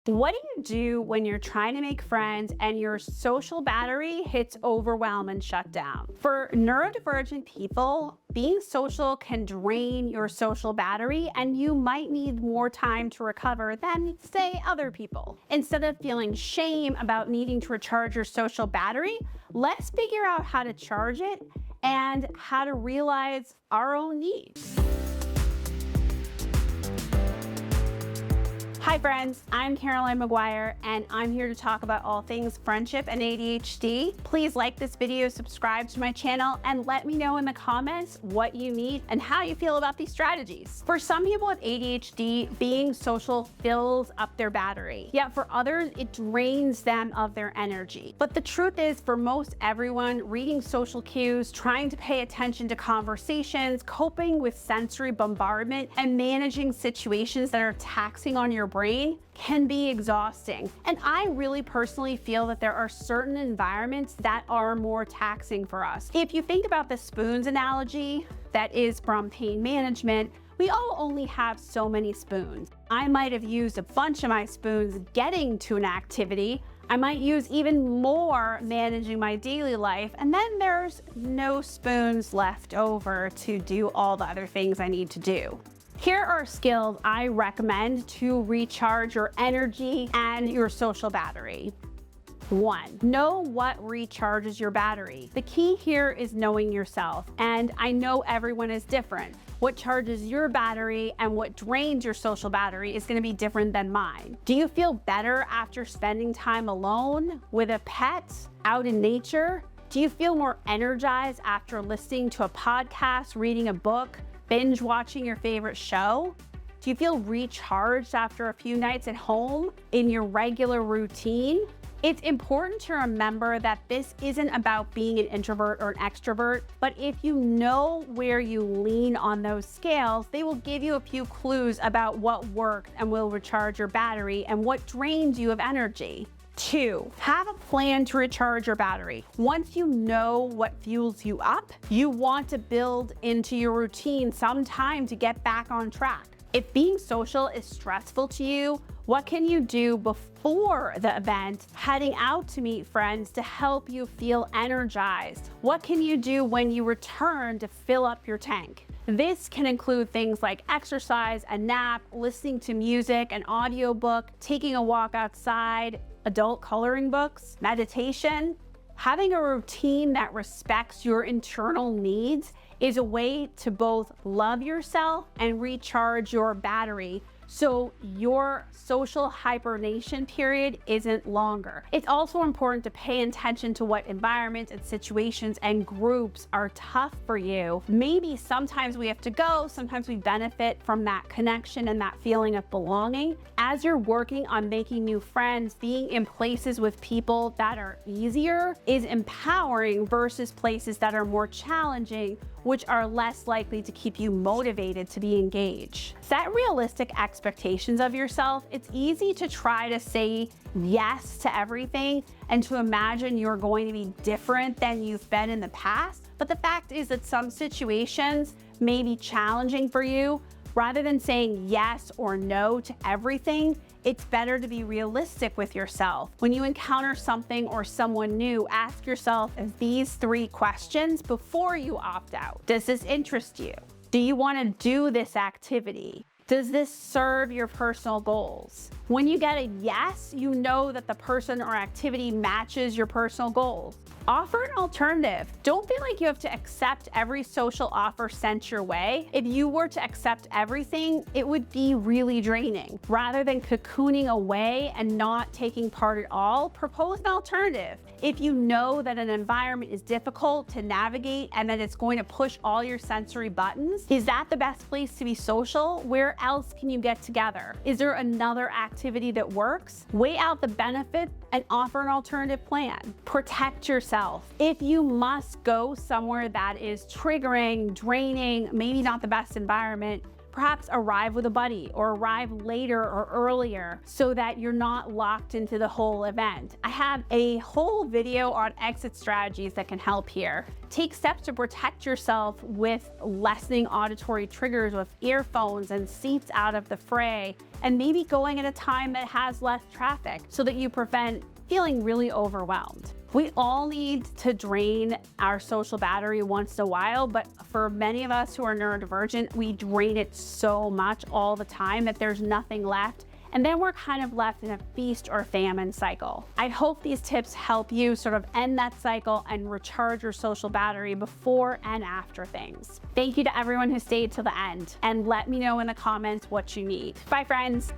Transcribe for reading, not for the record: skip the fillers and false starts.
What do you do when you're trying to make friends and your social battery hits overwhelm and shut down? For neurodivergent people, being social can drain your social battery and you might need more time to recover than, say, other people. Instead of feeling shame about needing to recharge your social battery, let's figure out how to charge it and how to realize our own needs. Hi friends, I'm Caroline Maguire and I'm here to talk about all things friendship and ADHD. Please like this video, subscribe to my channel, and let me know in the comments what you need and how you feel about these strategies. For some people with ADHD, being social fills up their battery, yet for others, it drains them of their energy. But the truth is, for most everyone, reading social cues, trying to pay attention to conversations, coping with sensory bombardment, and managing situations that are taxing on your brain can be exhausting. And I really personally feel that there are certain environments that are more taxing for us. If you think about the spoons analogy that is from pain management, we all only have so many spoons. I might have used a bunch of my spoons getting to an activity. I might use even more managing my daily life, and then there's no spoons left over to do all the other things I need to do. Here are skills I recommend to recharge your energy and your social battery. 1, know what recharges your battery. The key here is knowing yourself, and I know everyone is different. What charges your battery and what drains your social battery is going to be different than mine. Do you feel better after spending time alone, with a pet, out in nature? Do you feel more energized after listening to a podcast, reading a book, binge watching your favorite show? Do you feel recharged after a few nights at home in your regular routine? It's important to remember that this isn't about being an introvert or an extrovert, but if you know where you lean on those scales, they will give you a few clues about what works and will recharge your battery and what drains you of energy. 2, have a plan to recharge your battery. Once you know what fuels you up, you want to build into your routine some time to get back on track. If being social is stressful to you, what can you do before the event, heading out to meet friends to help you feel energized? What can you do when you return to fill up your tank? This can include things like exercise, a nap, listening to music, an audiobook, taking a walk outside, adult coloring books, meditation. Having a routine that respects your internal needs is a way to both love yourself and recharge your battery so your social hibernation period isn't longer. It's also important to pay attention to what environments and situations and groups are tough for you. Maybe sometimes we have to go, sometimes we benefit from that connection and that feeling of belonging. As you're working on making new friends, being in places with people that are easier is empowering versus places that are more challenging, which are less likely to keep you motivated to be engaged. Set realistic expectations of yourself. It's easy to try to say yes to everything and to imagine you're going to be different than you've been in the past. But the fact is that some situations may be challenging for you. Rather than saying yes or no to everything, it's better to be realistic with yourself. When you encounter something or someone new, ask yourself these 3 questions before you opt out. Does this interest you? Do you want to do this activity? Does this serve your personal goals? When you get a yes, you know that the person or activity matches your personal goals. Offer an alternative. Don't feel like you have to accept every social offer sent your way. If you were to accept everything, it would be really draining. Rather than cocooning away and not taking part at all, propose an alternative. If you know that an environment is difficult to navigate and that it's going to push all your sensory buttons, is that the best place to be social? Where else can you get together? Is there another activity that works? Weigh out the benefits and offer an alternative plan. Protect yourself. If you must go somewhere that is triggering, draining, maybe not the best environment, Perhaps arrive with a buddy or arrive later or earlier so that you're not locked into the whole event. I have a whole video on exit strategies that can help here. Take steps to protect yourself with lessening auditory triggers with earphones and seats out of the fray, and maybe going at a time that has less traffic so that you prevent feeling really overwhelmed. We all need to drain our social battery once in a while, but for many of us who are neurodivergent, we drain it so much all the time that there's nothing left. And then we're kind of left in a feast or famine cycle. I hope these tips help you sort of end that cycle and recharge your social battery before and after things. Thank you to everyone who stayed till the end, and let me know in the comments what you need. Bye, friends.